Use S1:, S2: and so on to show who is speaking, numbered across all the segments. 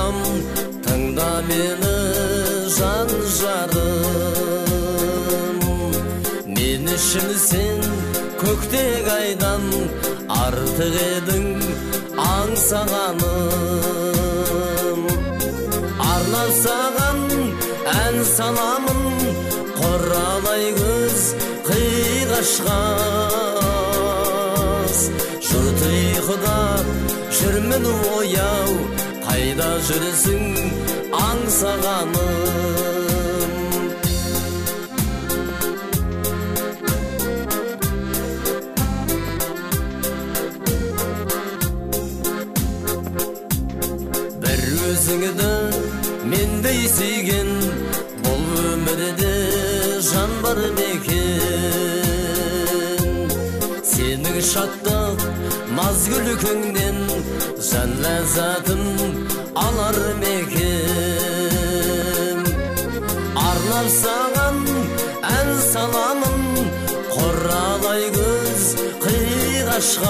S1: айтам, тыңда мені жан жарым. Мен үшін сен көктек айдан артық едің аңсағаным. Арнап саған ән саламын, қоралай көз қиғашқас. Жұрт ұйқыда жүрмін ояу, қайда жүрсің аңсағаным. Бір өзіңді мендей сүйген, бұл өмірде жан бар мекен. Сенің шаттық наз күлкіңнен жан ләззатын алар мекен. Арнап саған ән саламын, қоралай көз қиғашқас.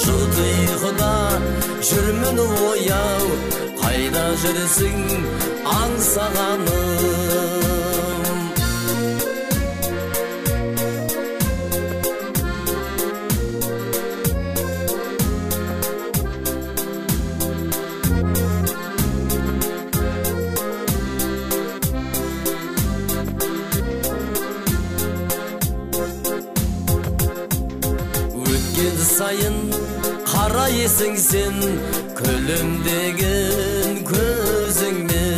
S1: Жұрт ұйқыда жүрмін ояу, қайда жүрсің аңсағаным. Өткен сайын қарайсың сен күлімдеген көзіңмен.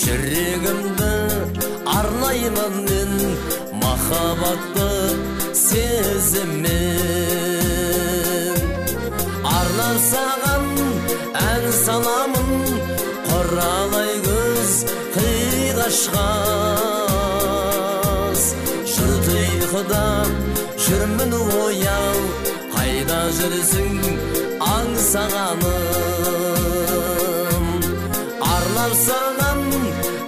S1: Жүрегімді арнаймын мен махаббатты сезіммен. Арнап саған ән саламын, қоралай көз қиғашқас. Жұрт ұйқыда жүрмін ояу, қайда жүрсің аңсағаным. Арнап саған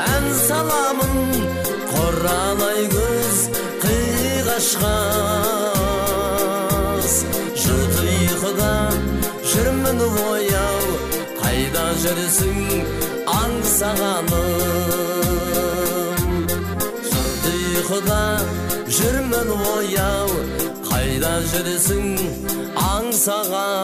S1: ән саламын, қоралай көз қиғашқас. Жұрт ұйқыда жүрмін ояу, қайда жүрсің аңсағаным. Жұрт ұйқыда жүрмін ояу, қайда жүрсің аңсағаным.